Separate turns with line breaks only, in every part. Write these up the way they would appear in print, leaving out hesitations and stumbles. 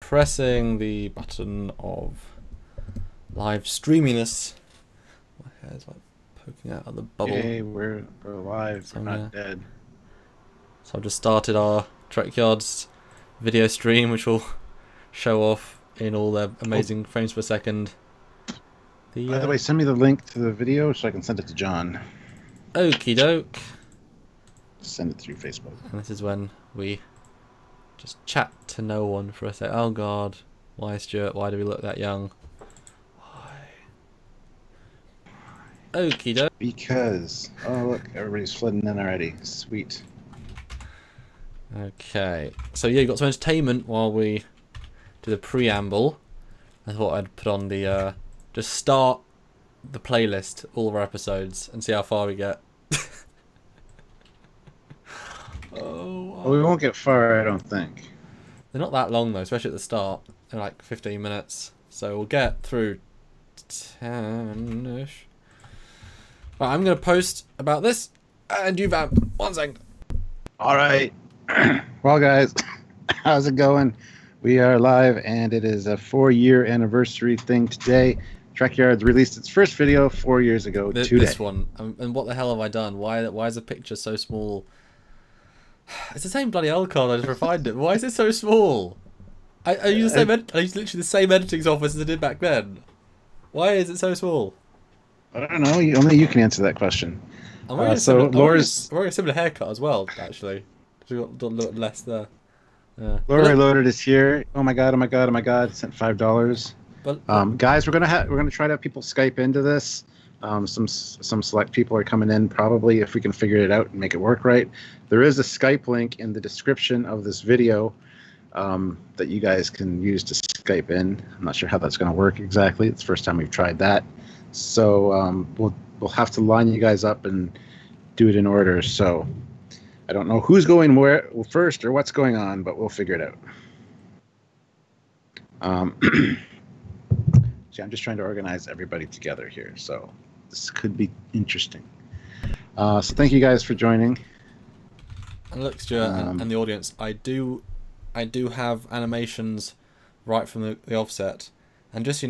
pressing the button of live streaminess. My hair's like poking out of the bubble.
Hey, we're alive. We're not dead.
So I've just started our Trekyards video stream, which will show off in all their amazing frames per second.
By the way, send me the link to the video so I can send it to John.
Okie doke.
Send it through Facebook.
And this is when we just chat to no one for a sec. Oh God, why Stuart? Why do we look that young? Why? Okie doke.
Because look, everybody's flooding in already. Sweet.
Okay, so yeah, you got some entertainment while we do the preamble. I thought I'd put on the just start the playlist, all of our episodes, and see how far we get.
Well, we won't get far, I don't think.
They're not that long though, especially at the start. They're like 15 minutes, so we'll get through 10-ish. Right, I'm gonna post about this, and you vamp. 1 second.
All right. Well, guys, how's it going? We are live, and it is a 4-year anniversary thing today. Trekyards released its first video 4 years ago today.
This one. And what the hell have I done? Why is the picture so small? It's the same bloody card. I just refined it. Why is it so small? I use the same. I use literally the same editing software as I did back then. Why is it so small?
I don't know. Only you can answer that question.
I'm wearing a similar haircut as well, actually. We got a little less there. Yeah.
Laura Loaded is here. Oh my god! Oh my god! Oh my god! Sent $5.
But
guys, we're gonna try to have people Skype into this. Some select people are coming in probably if we can figure it out and make it work right. There is a Skype link in the description of this video that you guys can use to Skype in. I'm not sure how that's going to work exactly. It's the first time we've tried that. So we'll have to line you guys up and do it in order. So I don't know who's going where first or what's going on, but we'll figure it out. See, I'm just trying to organize everybody together here, so this could be interesting. So thank you guys for joining.
And look, Stuart, and the audience, I do have animations right from the offset, and just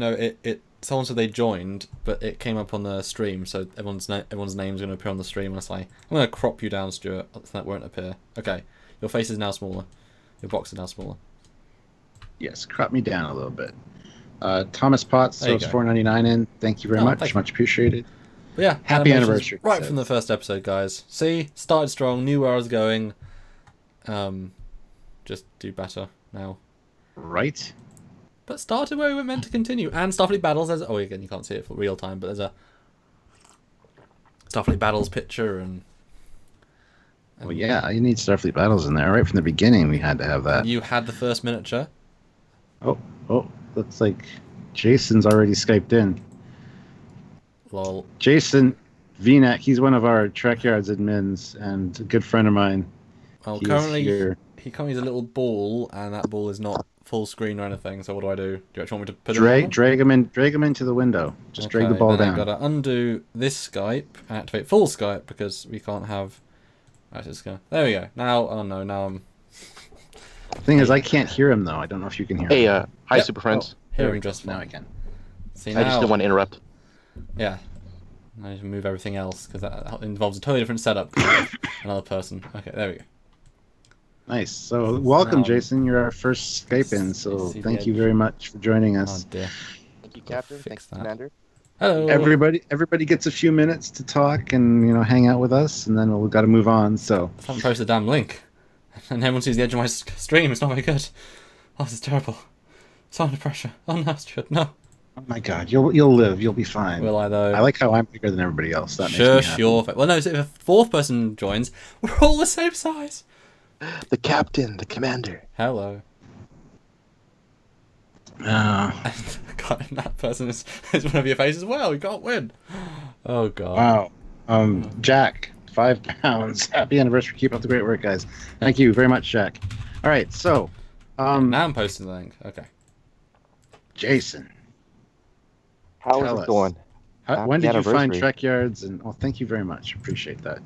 someone said they joined, but it came up on the stream, so everyone's name's going to appear on the stream. And I say, I'm going to crop you down, Stuart, so that won't appear. Okay, your face is now smaller, your box is now smaller.
Yes, crop me down a little bit. Thomas Potts throws $4.99 in. Thank you very much. Much appreciated.
But yeah,
happy anniversary.
Right from the first episode, guys. See, started strong, knew where I was going. Just do better now.
Right.
But started where we were meant to continue. And Starfleet Battles, again, you can't see it for real time, but there's a Starfleet Battles picture and
well, yeah, you need Starfleet Battles in there. Right from the beginning, we had to have that.
You had the first miniature.
Oh, looks like Jason's already Skyped in.
Lol.
Jason VNAC, he's one of our Trekyards admins and a good friend of mine.
Well, currently he currently has a little ball, and that ball is not full screen or anything. So what do? Do you actually want me to put it?
Drag him into the window. Just drag the ball down.
I've got to undo this Skype, activate full Skype because we can't have. There we go. Now, oh no, now I'm.
The thing is, I can't hear him though. I don't know if you can hear him.
Hey, hi, Super Friends.
Hear him just fine.
Now I can.
See,
I just didn't want to interrupt.
Yeah. I need to move everything else because that involves a totally different setup. Another person. Okay, there we go.
Nice. So welcome, Jason. You're our first Skype in. So thank you very much for joining us.
Oh dear.
Thank you, Captain. Thanks, Commander.
Hello.
Everybody gets a few minutes to talk and hang out with us, and then we've got to move on. So
I haven't posted the damn link, and everyone sees the edge of my stream. It's not very good. Oh, this is terrible. It's under pressure. Oh no, Stuart, no.
Oh my God, you'll live. You'll be fine.
Will I though?
I like how I'm bigger than everybody else. That makes me happy.
Well, no. So if a fourth person joins, we're all the same size.
The captain, the commander.
Hello.
God,
that person is one of your faces as well. You can't win. Oh God.
Wow. Jack, £5. Happy anniversary. Keep up the great work, guys. Thank you very much, Jack. All right, so.
Now I'm posting the link. Okay.
Jason.
How is it going?
When did you find Trekyards? And thank you very much. Appreciate that.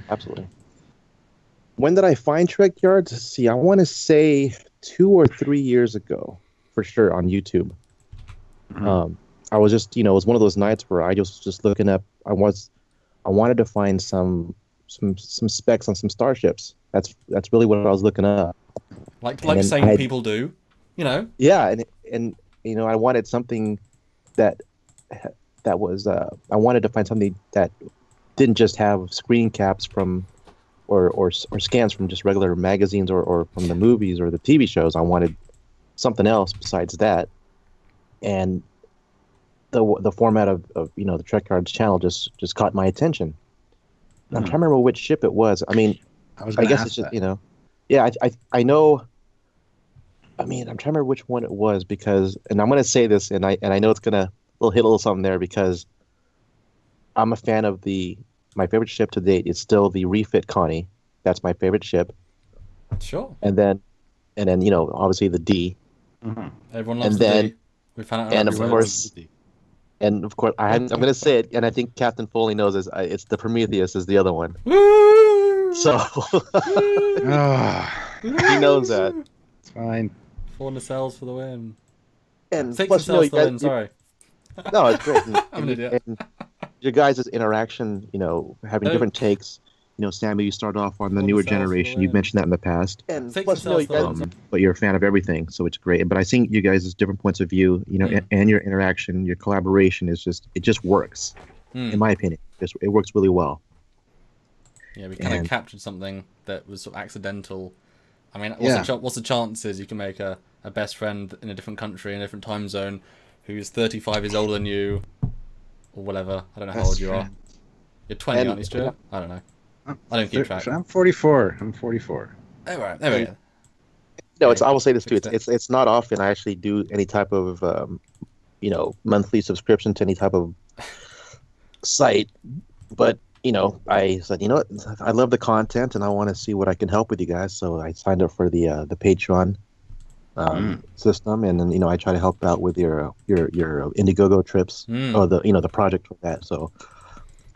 Absolutely. When did I find Trekyards? Let's see. I want to say 2 or 3 years ago. for sure on YouTube.
Mhm.
I was just, it was one of those nights where I just looking up. I wanted to find some specs on some starships. That's really what I was looking up.
Like
And then
sane people do, you know.
Yeah, and I wanted something that was I wanted to find something that didn't just have screen caps from or scans from just regular magazines or from the movies or the TV shows. I wanted something else besides that, and the format of the Trekyards channel just caught my attention. I'm trying to remember which ship it was. I mean, I guess it's just yeah. I know. I mean, I'm trying to remember which one it was because, and I'm going to say this, and I know it's gonna hit a little something there because I'm a fan of my favorite ship to date is still the refit Connie. That's my favorite ship.
Sure.
And then obviously the D.
Mm-hmm. Everyone loves the D. We found out.
And of course, I'm going to say it, and I think Captain Foley knows this. It's the Prometheus is the other one.
Woo!
So he knows that.
It's fine.
4 nacelles for the win.
And
6
plus,
nacelles for the win. Sorry.
No, it's great.
I'm an idiot.
And your guys' interaction, having different takes. Sammy, you start off on the newer generation. You've mentioned that in the past. And plus, you guys, but you're a fan of everything, so it's great. But I think you guys' different points of view, and your interaction, your collaboration it just works. In my opinion, it works really well.
Yeah, we kind of captured something that was sort of accidental. I mean, what's the chances you can make a best friend in a different country, in a different time zone, who's 35 years older than you, or whatever? I don't know how old you are. You're 20, aren't you, Stuart? I don't know. I don't keep track.
I'm 44. I'm 44.
Oh, right. There we go.
No, I will say this too. It's not often I actually do any type of monthly subscription to any type of site, but I said, I love the content and I want to see what I can help with you guys. So I signed up for the Patreon system, and then I try to help out with your Indiegogo trips or the project for that. So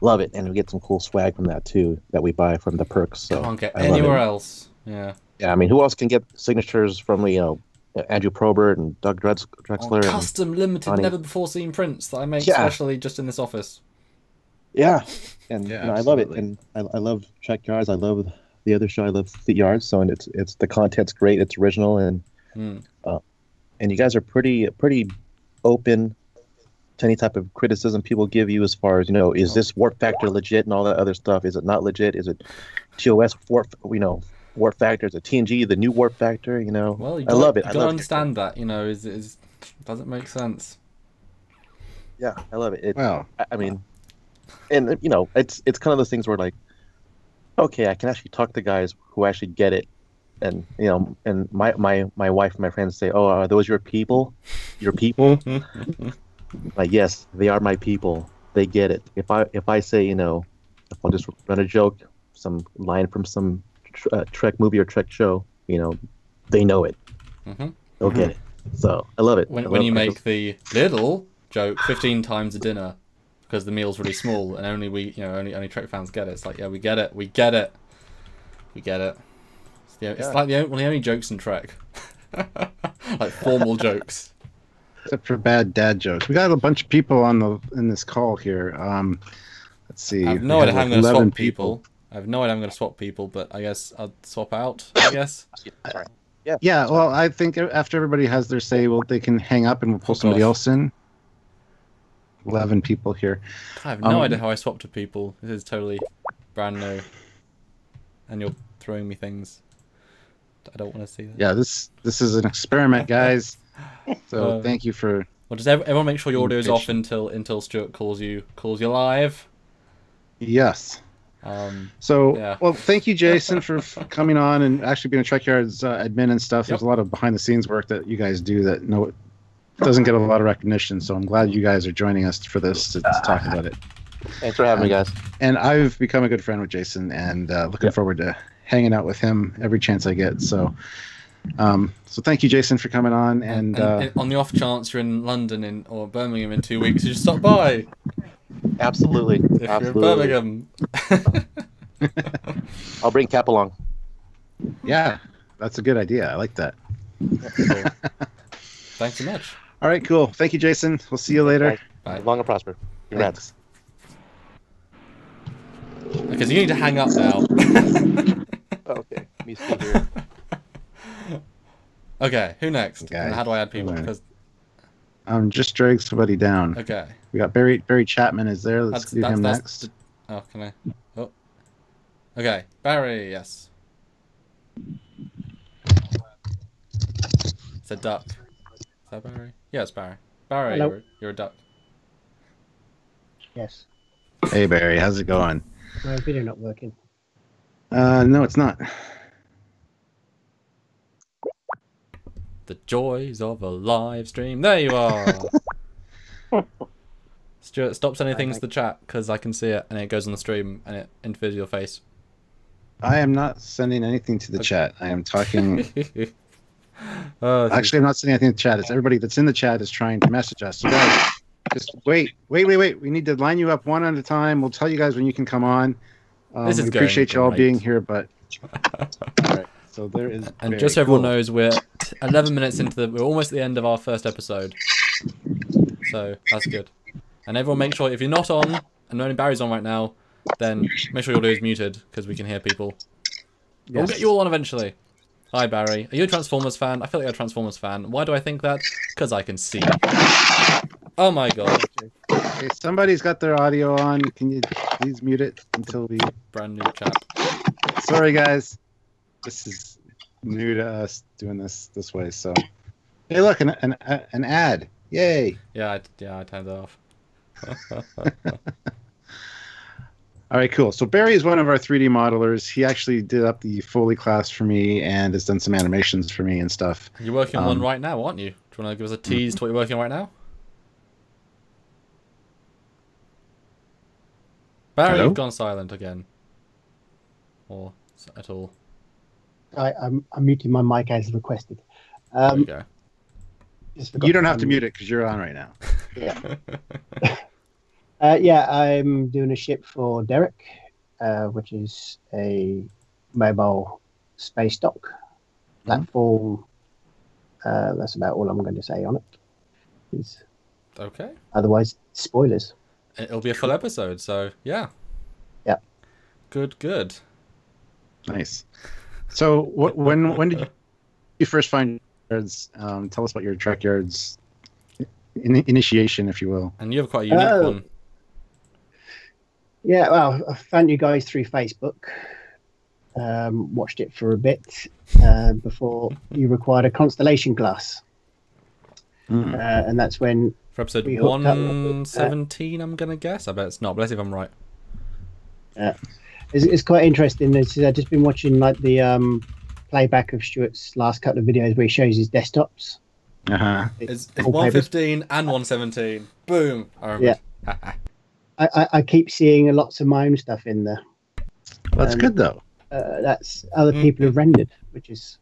love it, and we get some cool swag from that too that we buy from the perks. So
can't get anywhere else. Yeah.
Yeah, I mean, who else can get signatures from Andrew Probert and Doug Drexler?
Custom, limited, never before seen prints that I make especially just in this office.
Yeah, and I love it, and I love Trekyards. I love the other show. I love Trekyards. So, and it's the content's great. It's original, and you guys are pretty open to any type of criticism people give you as far as is this warp factor legit and all that other stuff. Is it not legit? Is it TOS warp factor? Is it TNG the new warp factor?
Well,
I love it.
I don't understand that. Is doesn't make sense.
Yeah, I love it.
Well,
I mean, and it's kind of those things where like, okay, I can actually talk to guys who actually get it. And and my wife and my friends say, "Oh, are those your people? Your people?" Like, yes, they are my people. They get it. If I say, if I'll just run a joke, some line from some Trek movie or Trek show, they know it. They'll get it. So I love it.
When you make the little joke 15 times a dinner because the meal's really small and only only Trek fans get it. It's like, yeah, we get it. It's like one of the only jokes in Trek. Like formal jokes.
Except for bad dad jokes. We got a bunch of people in this call here. Let's see.
I have no idea how I'm going to swap people. I have no idea I'm going to swap people, but I guess I'll swap out, I guess.
Yeah, well, I think after everybody has their say, they can hang up and we'll pull somebody else in. 11 people here.
I have no idea how I swap to people. This is totally brand new. And you're throwing me things. I don't want to see that.
Yeah, this is an experiment, guys. So thank you for.
Well, does everyone make sure your audio is off until Stuart calls you live?
Yes. Well, thank you, Jason, for coming on and actually being a Trekyards admin and stuff. There's a lot of behind the scenes work that you guys do that doesn't get a lot of recognition. So I'm glad you guys are joining us for this to talk about it.
Thanks for having me, guys.
And I've become a good friend with Jason, and looking forward to hanging out with him every chance I get. So thank you, Jason, for coming on. And
on the off chance you're in London or Birmingham in 2 weeks, you just stop by.
Absolutely.
If you're in Birmingham.
I'll bring Cap along.
Yeah, that's a good idea. I like that.
Thanks so much.
All right, cool. Thank you, Jason. We'll see you later.
Bye.
Long and prosper. Congrats.
Okay, so you need to hang up now.
Okay, me still here.
Okay, who next?
Okay.
And how do I add people?
Right.
Because
Just drag somebody down.
okay,
We got Barry Chapman is there. Let's do him next.
Oh, can I? Oh, okay, Barry. Yes. It's a duck. Is that Barry? Yeah, it's Barry. Barry,
Hello.
you're a duck.
Yes.
Hey Barry, how's it going?
My video not working.
No, it's not.
The joys of a live stream. There you are. Stuart, stop sending things to the chat because I can see it and it goes on the stream and it interferes with your face.
I am not sending anything to the chat. I am talking. Actually, I'm not sending anything to the chat. It's everybody that's in the chat is trying to message us. You guys, just wait. We need to line you up one at a time. We'll tell you guys when you can come on.
This is
we appreciate you all
great.
being here, but all right. So there is.
And
very
just so everyone
cool.
knows, we're 11 minutes into we're almost at the end of our first episode. So that's good. And everyone make sure if you're not on and only Barry's on right now, then make sure your audio is muted because we can hear people.
Yes.
We'll get you all on eventually. Hi Barry. Are you a Transformers fan? I feel like you're a Transformers fan. Why do I think that? Because I can see. Oh my god.
Okay, somebody's got their audio on. Can you please mute it until we?
Brand new chap.
Sorry, guys. This is new to us doing this way. So, hey, look, an ad. Yay!
Yeah, I turned it off.
All right, cool. So Barry is one of our 3D modelers. He actually did up the Foley class for me and has done some animations for me and stuff.
You're working on one right now, aren't you? Do you want to give us a tease to what you're working on right now? Barry,
Hello?
you've gone silent again. Or at all.
I'm muting my mic as requested.
There we go.
Just forgot
You don't have to
unmute.
mute it because you're on right now.
Yeah. Yeah, I'm doing a ship for Derek, which is a mobile space dock platform. That's about all I'm going to say on it.
Okay.
Otherwise, spoilers.
It'll be a full episode, so yeah.
Yeah.
Good.
Nice. So when did you first find Trekyards? Tell us about your Trekyards initiation, if you will.
And you have quite a unique one.
Yeah, well, I found you guys through Facebook. Watched it for a bit before you required a constellation glass. And that's when
For episode
we hooked up.
117, I'm going to guess. I bet it's not, but let's see if I'm right.
It's quite interesting. I've just been watching like the playback of Stuart's last couple of videos where he shows his desktops.
Uh-huh.
It's
wallpapers.
115 and 117. Boom. I remember.
Yeah. I keep seeing lots of my own stuff in there.
That's good though.
That's other people have rendered, which is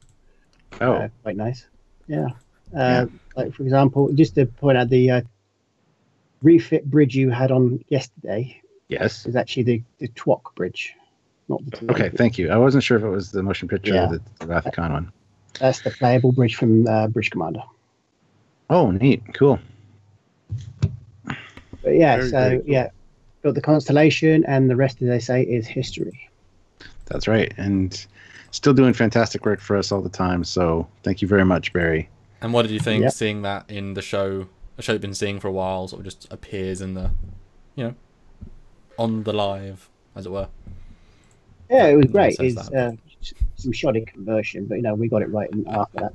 quite nice. Yeah. Like for example, just to point out the refit bridge you had on yesterday
Yes.
is actually the TWOC bridge, not the.
Okay, thank you. I wasn't sure if it was the motion picture
Yeah.
or the Rathicon one.
That's the playable bridge from Bridge Commander.
Oh, neat. Cool.
But yeah,
Very,
so
very cool.
yeah, built the constellation, and the rest, as they say, is history.
That's right. And still doing fantastic work for us all the time. So thank you very much, Barry.
And what did you think
Yep.
seeing that in the show, a show you've been seeing for a while, sort of just appears in the, on the live, as it were?
Yeah, it was
No one
great.
says
It's
that.
some shoddy conversion, but we got it right after that.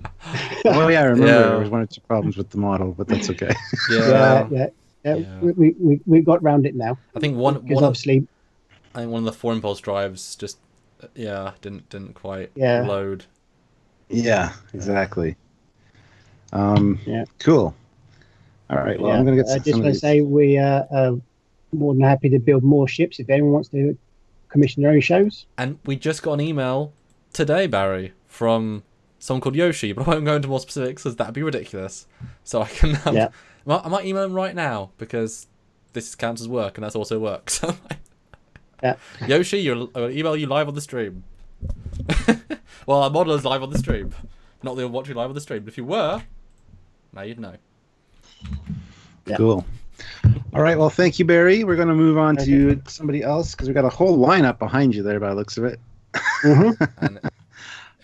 Oh yeah, I remember
Yeah.
there was one or two problems with the model, but that's okay.
Yeah.
Yeah.
We got round it now.
I think one
Because
of
obviously,
the 4 impulse drives just didn't quite
Yeah.
load.
Yeah, exactly.
Yeah.
Cool. All right. Well,
yeah,
I'm gonna get
I
some
just
of
want to
these.
say we are more than happy to build more ships if anyone wants to commission their own shows.
And we just got an email today, Barry, from someone called Yoshi, but I won't go into more specifics because that'd be ridiculous. So I can
Yeah.
I might email him right now because this counts as work and that's also work. So
Yeah.
Yoshi, I'll email you live on the stream. Well, our modeler's live on the stream. Not that you're watching live on the stream, but if you were, Now you'd know.
Yeah.
Cool. All right. Well, thank you, Barry. We're going to move on to somebody else because we got a whole lineup behind you there by the looks of it.
And,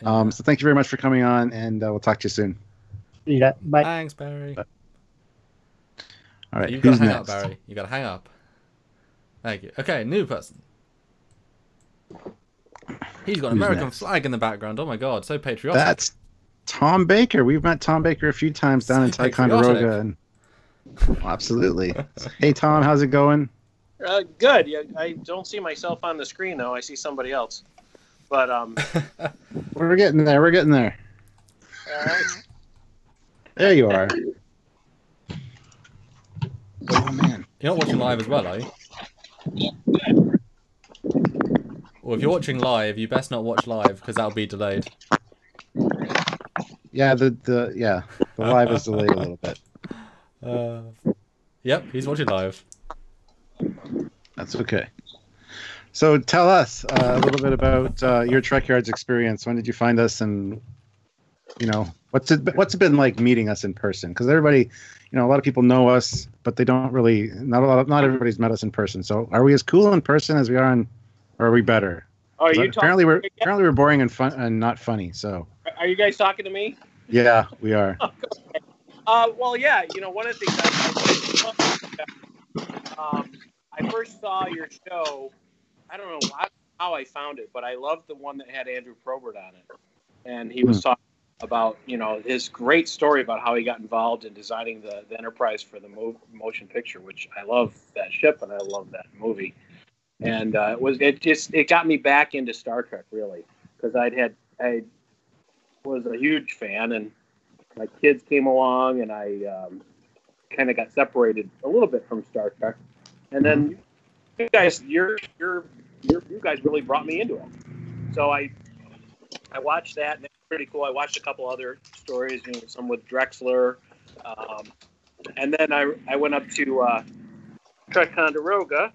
So thank you very much for coming on, and we'll talk to you soon.
Yeah, bye.
thanks, Barry.
All right.
You've got to
Who's
hang
next?
up, Barry. You got to hang up. Thank you. Okay, new person. He's got an
Who's
American
next?
flag in the background. Oh my god, so patriotic.
That's Tom Baker. We've met Tom Baker a few times down in
So
Ticonderoga. And... Absolutely. Hey, Tom, how's it going?
Good. Yeah, I don't see myself on the screen though. I see somebody else. But
We're getting there. We're getting there.
all right.
There you are. Oh, man.
You're not watching live as well, are you? Well, if you're watching live, you best not watch live because that'll be delayed.
Yeah, the live is delayed a little bit.
Yep, he's watching live.
That's okay. So tell us a little bit about your Trekyards experience. When did you find us, and what's it been like meeting us in person? Because everybody, a lot of people know us, but they don't really. Not everybody's met us in person. So are we as cool in person as we are on, or are we better?
Oh, are you
apparently
talking?
we're boring and fun and not funny. So
Are you guys talking to me?
yeah, we are.
Well, yeah. One of the things I first saw your show. I don't know how I found it, but I loved the one that had Andrew Probert on it, and he was talking about his great story about how he got involved in designing the Enterprise for the motion picture, which I love that ship and I love that movie, and it got me back into Star Trek really, because I was a huge fan, and my kids came along, and I kind of got separated a little bit from Star Trek, and then you guys really brought me into it. So I watched that, and it's pretty cool. I watched a couple other stories, some with Drexler, and then I went up to Ticonderoga,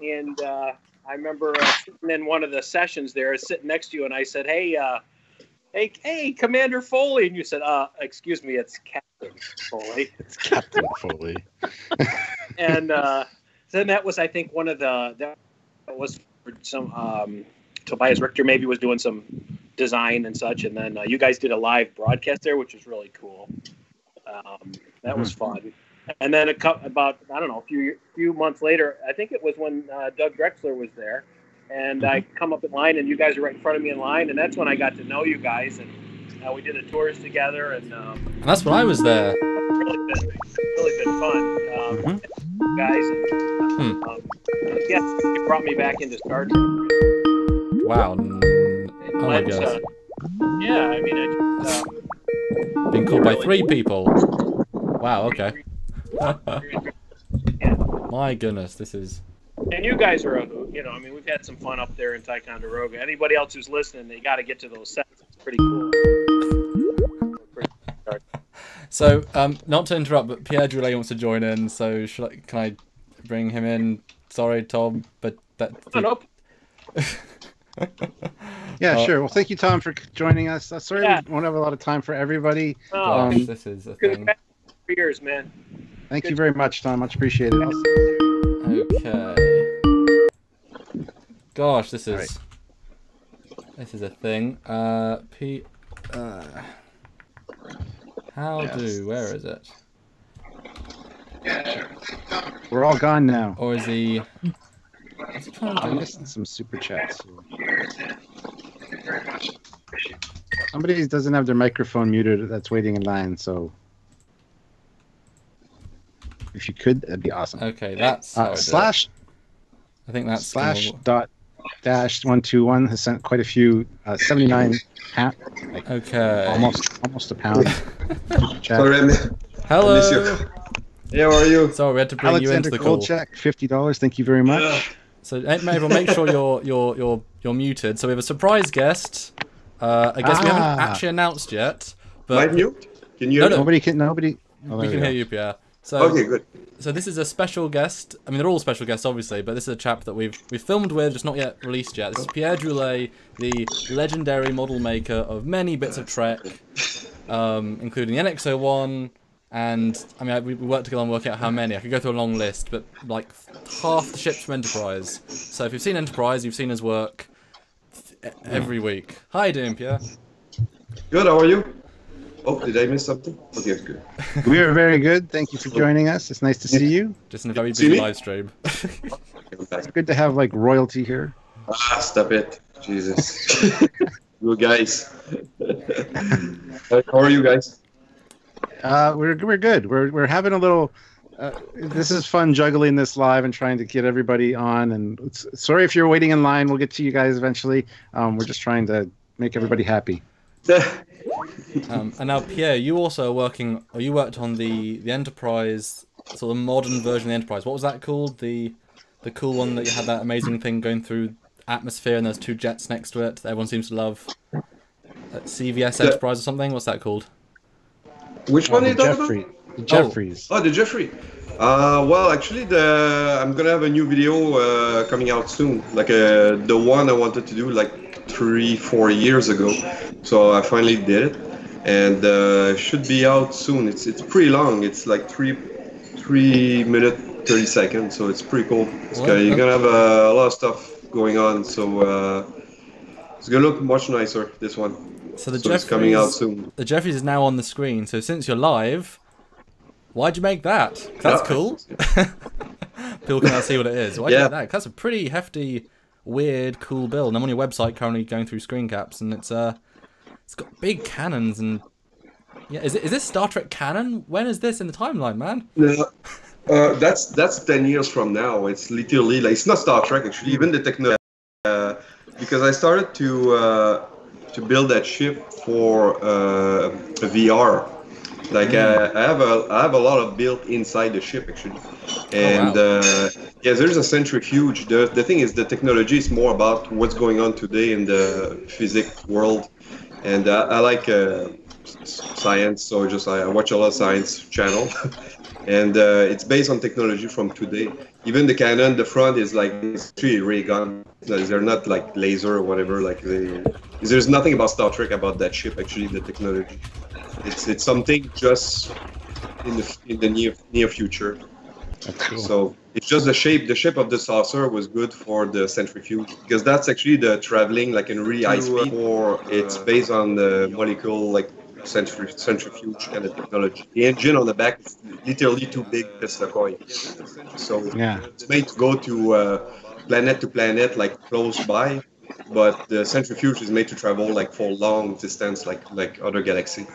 and I remember sitting in one of the sessions there, sitting next to you, and I said, Hey, Commander Foley, and you said, excuse me, it's Captain Foley.
It's Captain Foley.
And then that was, I think, one of that was for some Tobias Richter maybe was doing some design and such, and then you guys did a live broadcast there, which was really cool. That was fun. And then about a few months later, I think it was when Doug Drexler was there, and I come up in line, and you guys are right in front of me in line, and that's when I got to know you guys, and we did the tours together, and
that's when I was there.
Really been fun, guys. And, yes, you brought me back into Star Trek.
Wow. Oh my god.
Yeah, I mean,
been called by 3 people. Wow. Okay. My goodness, this is.
And you guys are, we've had some fun up there in Ticonderoga. Anybody else who's listening, they got to get to those sets. It's pretty cool.
So, not to interrupt, but Pierre Droulet wants to join in. So, can I bring him in? Sorry, Tom, but that.
Nope.
Yeah, sure. Well, thank you, Tom, for joining us. Sorry we won't have a lot of time for everybody.
Oh,
this is a thing.
For years, man.
Thank you very much, Tom. Much appreciated.
Okay. Gosh, this is a thing. Where is it?
Yeah, sure. We're all gone now.
Or is he? What's he trying to do?
I'm missing some super chats. Somebody doesn't have their microphone muted that's waiting in line, so if you could, that'd be awesome.
Okay, that's
slash.
I think that's
slash dot dash 121 has sent quite a few 79
okay,
almost a pound.
Sorry,
hello.
I miss you. Hey, how are you?
Sorry, we had to bring you into the call.
Check $50. Thank you very much.
Yeah.
So everyone, make sure you're muted. So we have a surprise guest. I guess we haven't actually announced yet. But
Might mute? Can you hear me?
Nobody.
We can hear you, Pierre. So,
okay, good.
So this is a special guest. I mean, they're all special guests, obviously, but this is a chap that we've filmed with, just not yet released yet. This is Pierre Droulet, the legendary model maker of many bits of Trek, including the NX-01, And I mean, we worked together on working out how many. I could go through a long list, but like half the ships from Enterprise. So if you've seen Enterprise, you've seen his work every week. How you doing, Pierre?
Good, how are you? Oh, did I miss something? Okay, good.
We are very good. Thank you for joining us. It's nice to see you.
Just in a very busy live stream.
It's good to have like royalty here.
Ah, stop it. Jesus. You guys. How are you guys?
We're good. We're having a little. This is fun juggling this live and trying to get everybody on. And sorry if you're waiting in line. We'll get to you guys eventually. We're just trying to make everybody happy.
And now, Pierre, you also are working, or you worked on the Enterprise, sort of modern version of the Enterprise. What was that called? The cool one that you had that amazing thing going through atmosphere and there's two jets next to it that everyone seems to love. CVS Enterprise or something? What's that called?
Which one are you talking about?
The Jeffries.
Oh, the Jeffrey. Well, actually, I'm gonna have a new video coming out soon. Like the one I wanted to do like 3-4 years ago. So I finally did it, and should be out soon. It's pretty long. It's like 3 minutes 30 seconds. So it's pretty cool. You're gonna have a lot of stuff going on. So it's gonna look much nicer. This one.
So the Jeffries,
it's coming out soon.
The Jeffries is now on the screen. So since you're live, why'd you make that? That's cool. People can now see what it is. Why'd you make that? That's a pretty hefty, weird, cool build. And I'm on your website currently going through screen caps, and it's got big cannons and yeah. Is this Star Trek canon? When is this in the timeline, man?
That's 10 years from now. It's literally like it's not Star Trek actually. Even the technology, because I started to build that ship for a VR. Like I have a lot of built inside the ship actually, and yeah, there's a centrifuge. The thing is, the technology is more about what's going on today in the physics world, and I like science, so I watch a lot of science channel, and it's based on technology from today. Even the cannon, the front is like it's three ray gun. They're not like laser or whatever. Like there's nothing about Star Trek about that ship actually. The technology, it's something just in the near future.
That's cool.
So it's just the shape of the saucer was good for the centrifuge because that's actually the traveling like in really high speed. Or it's based on the molecule like centrifuge kind of technology. The engine on the back is literally too big to coin. So it's made to go to planet like close by, but the centrifuge is made to travel like for long distance like other galaxy.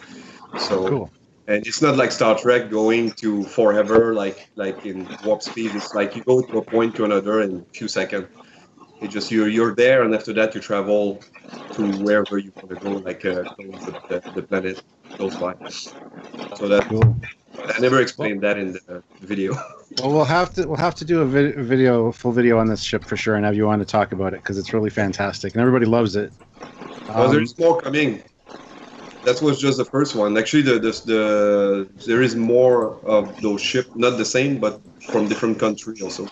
So
cool.
And it's not like Star Trek going to forever like in warp speed. It's like you go to a point to another in a few seconds. It just you're there, and after that you travel to wherever you want to go, like the planet close by. So that
cool.
I never explained that in the video.
Well, we'll have to do a full video on this ship for sure, and have you on to talk about it because it's really fantastic and everybody loves it.
There's more coming. That was just the first one. Actually, there is more of those ships, not the same, but from different countries also.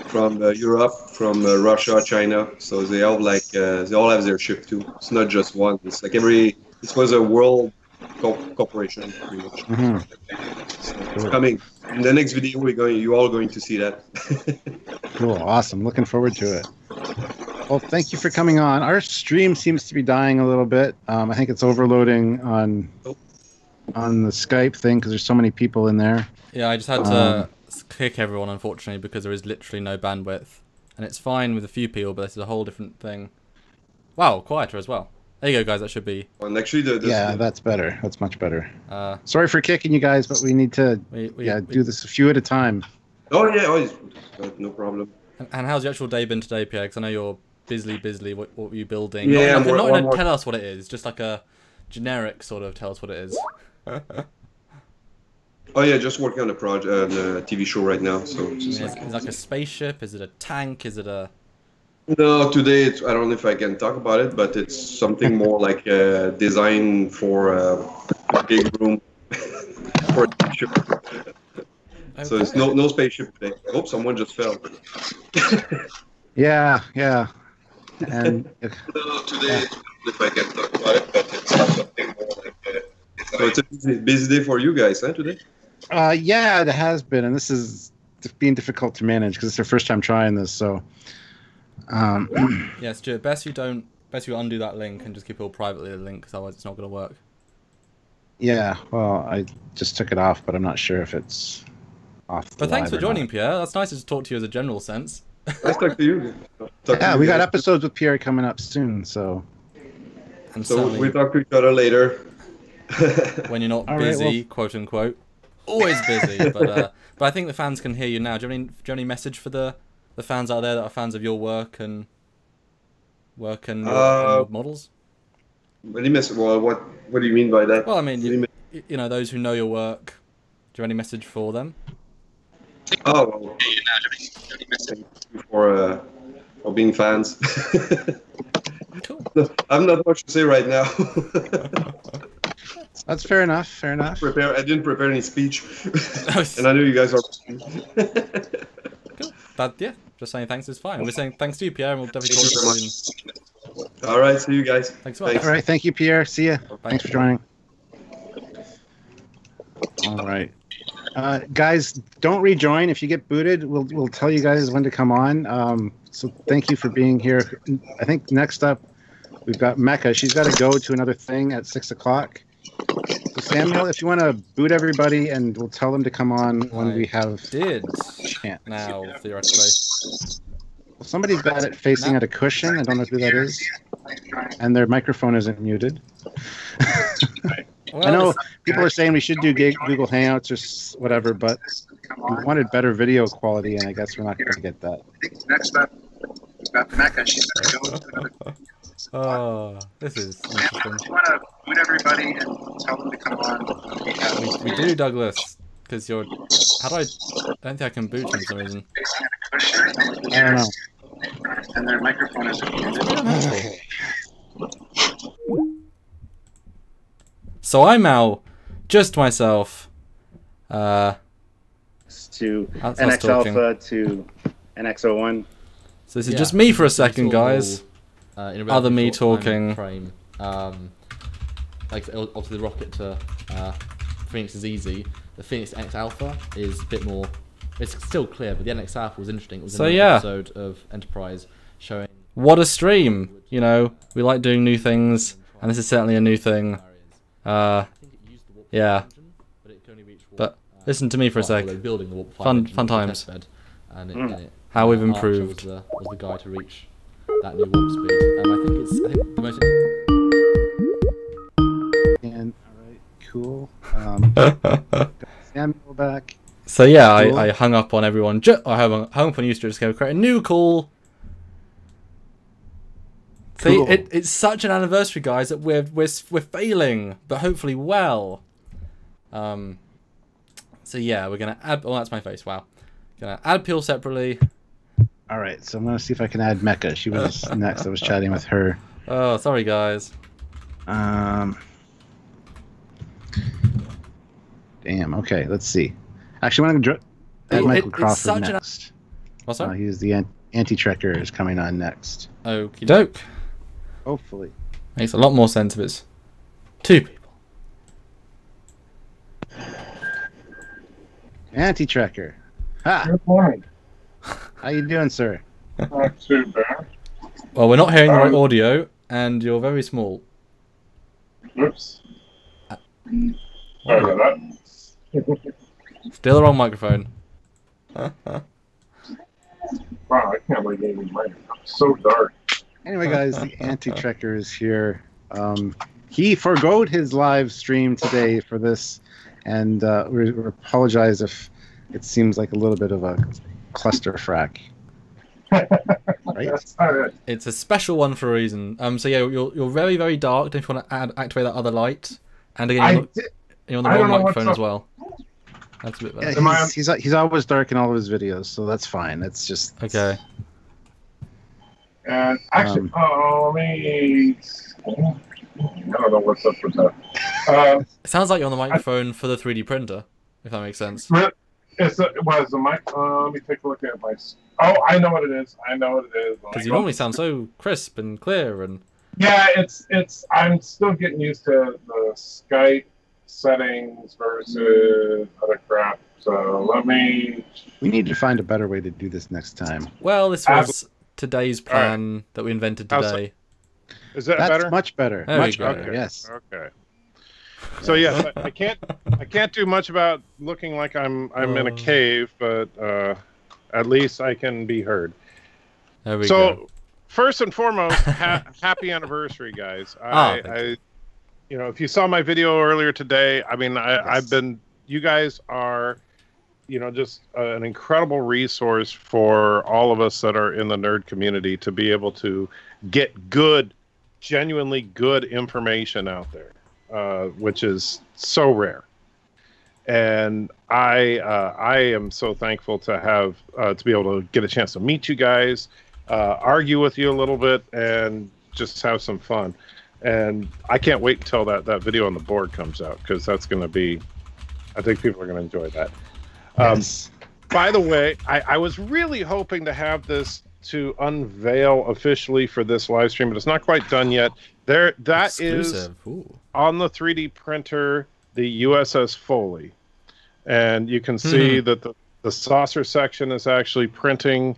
From Europe, from Russia, China. So they all they all have their ship too. It's not just one. It's like this was a world corporation pretty much. So it's coming. In the next video, you're all going to see that.
Cool, awesome. Looking forward to it. Well, thank you for coming on. Our stream seems to be dying a little bit. I think it's overloading on the Skype thing because there's so many people in there.
Yeah, I just had to kick everyone, unfortunately, because there is literally no bandwidth. And it's fine with a few people, but this is a whole different thing. Wow, quieter as well. There you go, guys. That should be...
And actually,
that's better. That's much better. Sorry for kicking you guys, but we need to do this a few at a time.
Oh, yeah. No problem.
And how's your actual day been today, Pierre? Because I know you're busy. What were you building?
Yeah,
not tell us what it is. Just like a generic sort of tell us what it is.
Oh yeah, just working on a project, a TV show right now. So
is it like a spaceship? Is it a tank? Is it a...
No, today I don't know if I can talk about it, but it's something more like design for a big room for a TV show. Okay. So it's no spaceship today. Oh, someone just fell.
Yeah. And
no, today if I can talk about it, but it's something more like design. So it's a busy day for you guys, huh, today?
Yeah, it has been, and this is being difficult to manage because it's our first time trying this. So,
yeah, Stuart, best you undo that link and just keep it all privately the link, because otherwise it's not going to work.
Yeah, well, I just took it off, but I'm not sure if it's off.
But thanks for joining, Pierre. That's nice to talk to you as a general sense.
Nice talk to you.
We got episodes with Pierre coming up soon, so.
And
so we talk to each other later.
When you're not busy, quote unquote. Always busy, but I think the fans can hear you now. Do you have any message for the fans out there that are fans of your work and your models?
What do you mean by that?
Well, I mean, you know, those who know your work. Do you have any message for them?
Oh, well, thank you for being fans.
Cool.
I'm not much to say right now.
That's fair enough. Fair enough.
I didn't prepare any speech, and I know you guys are.
Cool. But yeah, just saying thanks is fine. We're saying thanks to you, Pierre, and we'll definitely talk to you soon.
All right, see you guys.
Thanks so much.
All right, thank you, Pierre. See ya.
Bye.
Thanks for joining. All right, guys, don't rejoin. If you get booted, we'll tell you guys when to come on. So thank you for being here. I think next up we've got Mecca. She's got to go to another thing at 6 o'clock. So Samuel, if you want to boot everybody, and we'll tell them to come on when we have chance.
Now, theoretically.
Well, somebody's got it facing at a cushion. I don't know who that is. And their microphone isn't muted.
Well,
I know people are saying we should do Google Hangouts or whatever, but we wanted better video quality, and I guess we're not going to get that.
Next up, we've got Mecca. She's going to go to another.
Oh, this is interesting.
You want to boot everybody and tell them to come on.
We do, Douglas, because you're. How do I don't think I can boot him for some reason.
I don't know.
And their microphone is.
So I'm now just myself.
To NX Alpha to NX01.
So this is just me for a second, guys. Other me talking.
Frame. Like obviously the rocket to Phoenix is easy. The Phoenix NX Alpha is a bit more. It's still clear, but the NX Alpha was interesting. It was an episode of Enterprise showing.
What a stream! You know, we like doing new things, and this is certainly a new thing. Yeah. But listen to me for a sec. Fun times. How we've improved.
Was the guy to reach that new warp speed. I think the most.
And all right, cool. Samuel back.
So yeah, cool. I hung up on everyone. I hung up on you to just go create a new call.
Cool.
See, it's such an anniversary, guys, that we're failing, but hopefully well. So yeah, we're gonna add. Oh, that's my face. Wow. Gonna add Peel separately.
All right, so I'm gonna see if I can add Mecca. She was next. I was chatting with her.
Oh, sorry, guys.
Damn. Okay, let's see. Actually, I'm gonna add Michael Crawford next.
What's that?
He's the anti-trekker is coming on next.
Okie doke.
Hopefully.
Makes a lot more sense if it's two people.
Anti-trekker. Ha!
Good morning.
How you doing, sir?
Not too bad.
Well, we're not hearing the right audio, and you're very small.
Oops. Sorry about that.
Still the wrong microphone.
Wow, I can't believe it was mine. It's so dark.
Anyway, guys, the anti-trekker is here. He forgoed his live stream today for this, and we apologize if it seems like a little bit of a cluster frack. Right?
It's a special one for a reason. So yeah, you're very, very dark. If you want to activate that other light, and again, you're on the wrong microphone as well. That's a bit better.
Yeah, he's always dark in all of his videos, so that's fine. It's just
okay.
And actually, I don't know what's up with that.
It sounds like you're on the microphone for the 3D printer, if that makes sense.
It's the mic. Let me take a look at my. Oh, I know what it is.
Because you normally sound so crisp and clear and.
Yeah, it's. I'm still getting used to the Skype settings versus other crap. So let me.
We need to find a better way to do this next time.
Well, this was today's plan that we invented today.
Is that
That's
better?
much better.
There
Much
we go.
better. Yes.
Okay. So yes, I can't do much about looking like I'm in a cave, but at least I can be heard.
There we go.
First and foremost, happy anniversary, guys. You know, if you saw my video earlier today, I mean, you guys are, you know, just an incredible resource for all of us that are in the nerd community to be able to get genuinely good information out there, which is so rare. And I am so thankful to have to be able to get a chance to meet you guys, argue with you a little bit, and just have some fun. And I can't wait until that video on the board comes out, because that's going to be, I think people are going to enjoy that.
Yes.
By the way, I was really hoping to have this to unveil officially for this live stream, but it's not quite done yet. That
Exclusive.
is
Ooh.
on the 3D printer, the USS Foley. And you can see that the saucer section is actually printing.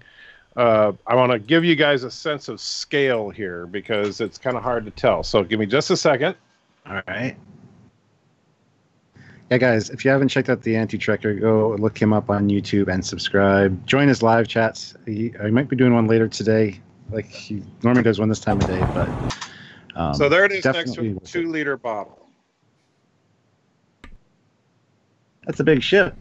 I want to give you guys a sense of scale here, because it's kind of hard to tell. So give me just a second.
All right. Yeah, guys, if you haven't checked out the Anti-Trekker, go look him up on YouTube and subscribe. Join his live chats. He might be doing one later today. Like, he normally does one this time of day, but...
so there it is next to a 2-liter bottle.
That's a big ship.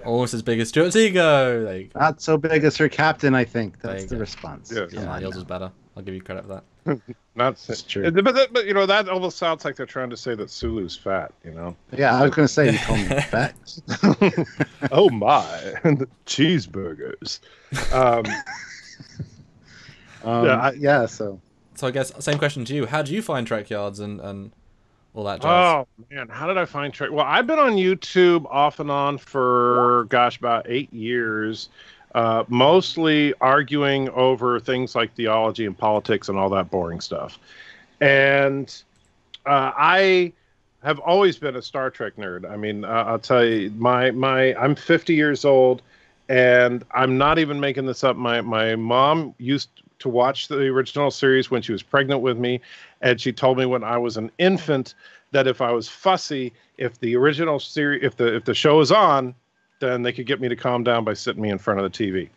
Almost as big as Stuart's ego. Like,
Not so big as her captain, I think. That's the response.
Yeah.
yeah, yours is better. I'll give you credit for that.
That's
true.
But you know, that almost sounds like they're trying to say that Sulu's fat, you know?
Yeah, I was going to say, you told me fat.
Oh my, cheeseburgers.
So
I guess same question to you. How do you find Trekyards and all that jazz?
Oh man, how did I find Trek? Well, I've been on YouTube off and on for about 8 years, mostly arguing over things like theology and politics and all that boring stuff. And I have always been a Star Trek nerd. I mean, I'll tell you, I'm 50 years old, and I'm not even making this up. My mom used to watch the original series when she was pregnant with me, and she told me when I was an infant that if I was fussy, if the original series, if the show was on, then they could get me to calm down by sitting me in front of the TV.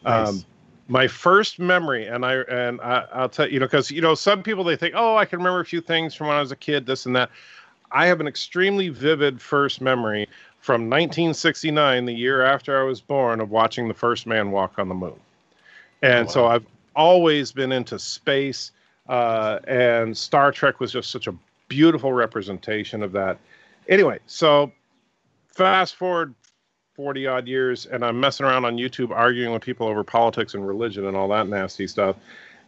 Nice.
My first memory, and I'll tell you, because some people, they think, oh, I can remember a few things from when I was a kid, this and that. I have an extremely vivid first memory from 1969, the year after I was born, of watching the first man walk on the moon. And so I've always been into space, and Star Trek was just such a beautiful representation of that. Anyway, so fast forward 40 odd years, and I'm messing around on YouTube arguing with people over politics and religion and all that nasty stuff.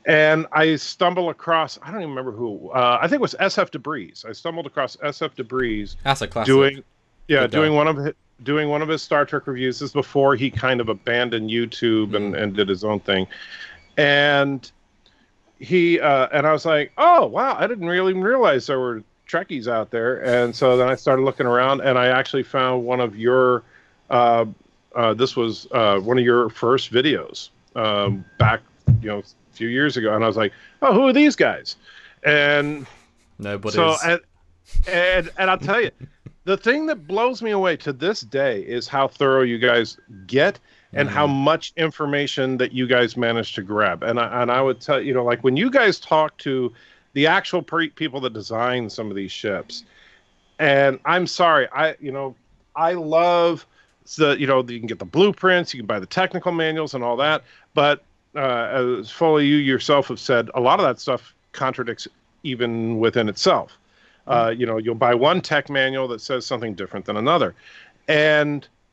And I stumble across, I don't even remember who, I think it was SF Debris. I stumbled across SF Debris.
That's a classic.
doing one of his Star Trek reviews. This is before he kind of abandoned YouTube and did his own thing. And and I was like, oh wow, I didn't really realize there were Trekkies out there. And so then I started looking around, and I actually found one of your this was one of your first videos back a few years ago, and I was like, oh, who are these guys? And
nobody.
So and I'll tell you, the thing that blows me away to this day is how thorough you guys get, and how much information that you guys manage to grab. And I would tell like when you guys talk to the actual people that design some of these ships, and I'm sorry, I love you can get the blueprints, you can buy the technical manuals and all that, but as Foley, you yourself have said, a lot of that stuff contradicts even within itself. You'll buy one tech manual that says something different than another.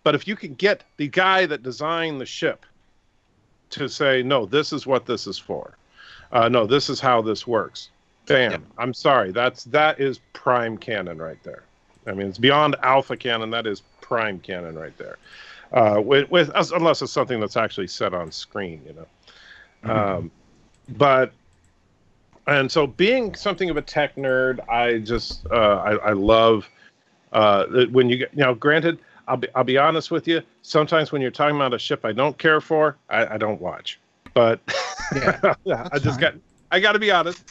But if you can get the guy that designed the ship to say, no, this is what this is for. No, this is how this works. Bam. Yep. I'm sorry. That is prime canon right there. I mean, it's beyond alpha canon. That is prime canon right there. Unless it's something that's actually set on screen, And so being something of a tech nerd, I just I love When you get, granted, I'll be honest with you. Sometimes when you're talking about a ship I don't care for, I don't watch. But
Yeah,
I got to be honest.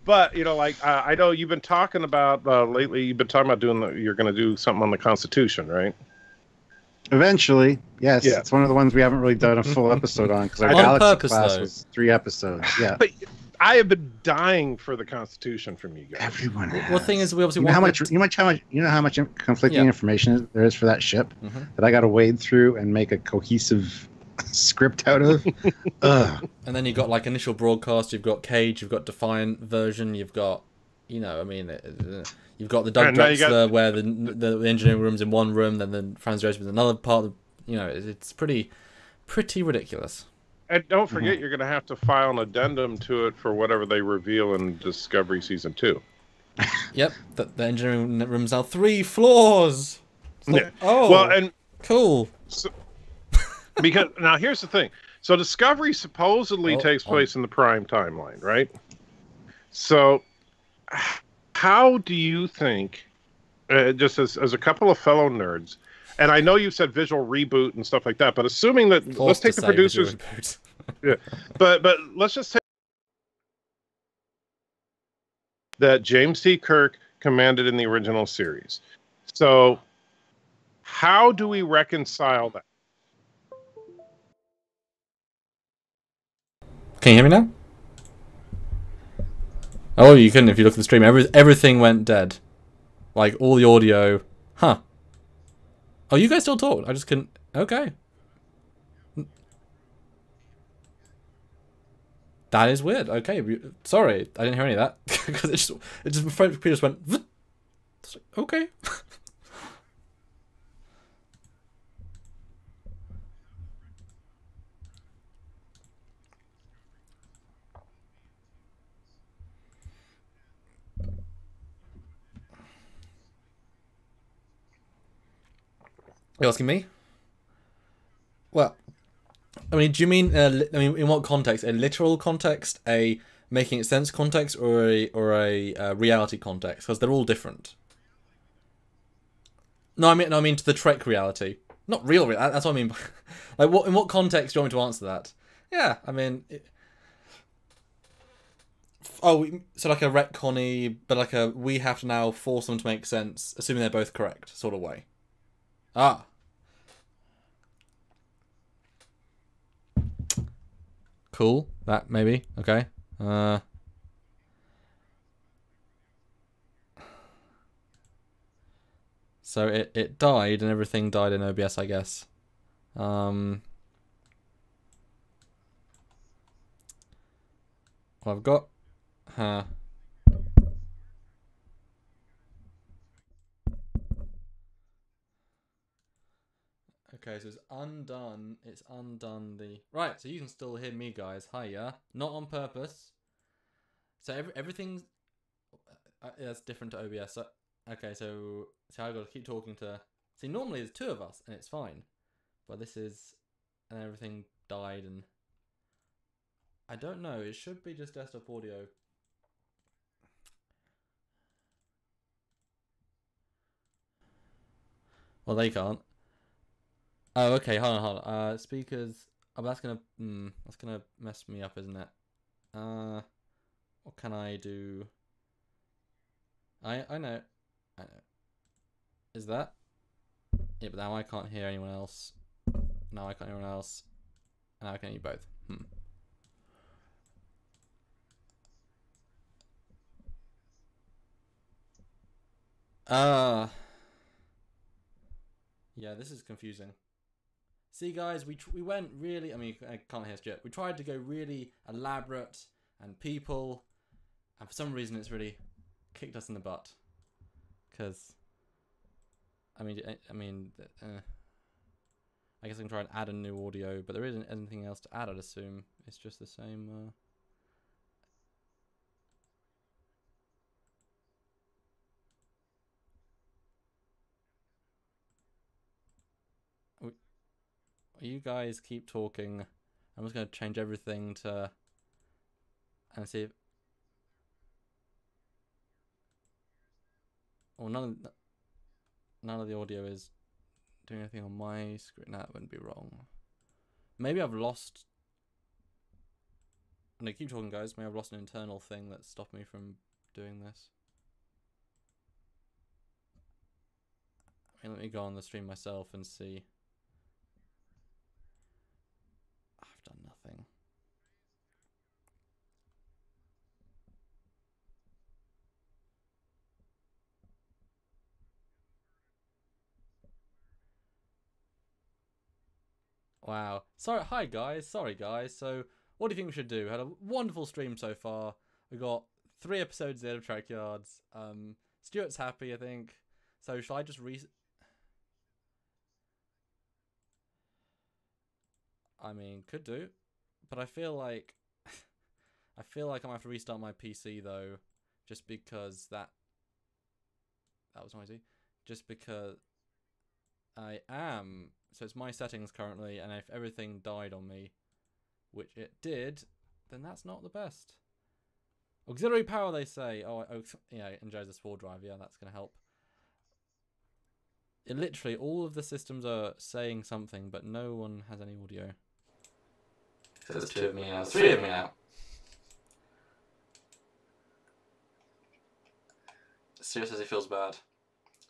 But I know you've been talking about lately. You've been talking about you're going to do something on the Constitution, right?
Eventually, yes.
Yeah.
It's one of the ones we haven't really done a full episode on because our
On
Galaxy
purpose,
class
though.
was 3 episodes. Yeah,
But I have been dying for the Constitution from you guys.
everyone. Has.
Well, the thing is, we obviously
You know
want
how much conflicting
Yeah.
information there is for that ship
Mhm.
that I got to wade through and make a cohesive script out of. Ugh.
And then you've got like initial broadcast, you've got Cage, you've got Defiant version, you've got, you've got the Doug
And now you
Drexler where the engineering room's in one room, then the Franz Joseph is another part of, it's pretty ridiculous.
And don't forget, you're going to have to file an addendum to it for whatever they reveal in Discovery Season 2.
Yep, the engineering room's now 3 floors.
Yeah.
Oh,
Well, and
cool.
because now here's the thing. So Discovery supposedly takes place in the Prime timeline, right? So how do you think, just as a couple of fellow nerds, and I know you said visual reboot and stuff like that, but assuming that, let's take the producers. Yeah, but let's just take that James T. Kirk commanded in the original series. So how do we reconcile that?
Can you hear me now? Oh, you couldn't if you look at the stream. Everything went dead. Like, all the audio. Huh. Oh, you guys still talk. I just couldn't. Okay. That is weird. Okay. Sorry. I didn't hear any of that. Because it just, my computer just went. Okay. You're asking me? Well, I mean, do you mean? In what context? A literal context, a making sense context, or a reality context? Because they're all different. No, I mean to the Trek reality, not real. That's what I mean. Like, what in what context do you want me to answer that? Yeah, I mean. So like a retconny, but like we have to now force them to make sense, assuming they're both correct, sort of way. Ah. Cool. That maybe. Okay. So it died and everything died in OBS, I guess. Well, I've got Okay, so it's undone the... Right, so you can still hear me, guys. Hiya. Not on purpose. So everything's... that's different to OBS. So, okay, so I've got to keep talking to... See, normally there's 2 of us, and it's fine. But this is... And everything died, and... I don't know. It should be just desktop audio. Well, they can't. Oh, okay. Hold on. Speakers. Oh, that's gonna mess me up, isn't it? What can I do? I know. Is that? Yeah, but now I can't hear anyone else. Now I can't hear anyone else. And now I can hear you both. Yeah, this is confusing. See, guys, we went really... I mean, I can't hear Stuart. We tried to go really elaborate and people, and for some reason it's really kicked us in the butt. Because, I guess I can try and add a new audio, but there isn't anything else to add, I'd assume. It's just the same... You guys keep talking. I'm just going to change everything to... And see if... Well, none of... none of the audio is doing anything on my screen. That wouldn't be wrong. Maybe I've lost... No, keep talking, guys. Maybe I've lost an internal thing that stopped me from doing this. I mean, let me go on the stream myself and see. I've done nothing. Wow. Sorry, hi guys. Sorry guys. So, what do you think we should do? Had a wonderful stream so far. We got 3 episodes in of Trekyards. Stuart's happy, I think. So, shall I just I mean, could do, but I feel like I'm gonna have to restart my PC though, just because that was noisy. Just because I am. So it's my settings currently, and if everything died on me, which it did, then that's not the best. Auxiliary power, they say. Oh, yeah, enjoys the sword drive. Yeah, that's gonna help. It literally, all of the systems are saying something, but no one has any audio. So there's 2 of me now, 3 of me now. Stuart says he feels bad.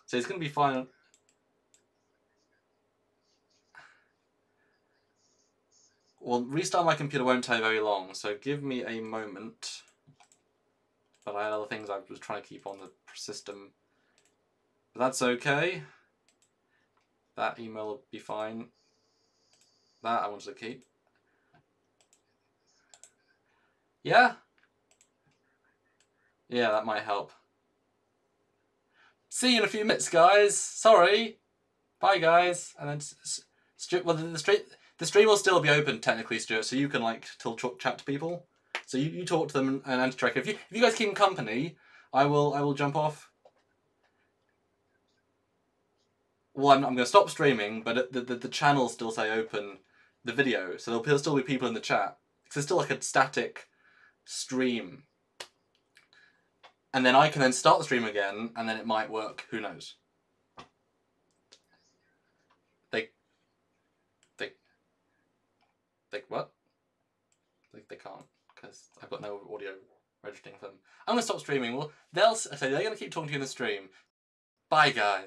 So he's gonna be fine. Well, restart my computer won't take very long, so give me a moment. But I had other things I was trying to keep on the system. But that's okay. That email will be fine. That I wanted to keep. Yeah? Yeah, that might help. See you in a few minutes, guys. Sorry. Bye, guys. And then, well, the stream will still be open technically, Stuart, so you can like chat to people. So you talk to them and anti-track. If you guys keep in company, I will jump off. Well, I'm going to stop streaming, but the channel still say open the video, so there'll still be people in the chat. Because it's still like a static stream. And then I can then start the stream again, and then it might work. Who knows? They what? They can't, because I've got no audio registering for them. I'm going to stop streaming. Well, they're going to keep talking to you in the stream. Bye, guys.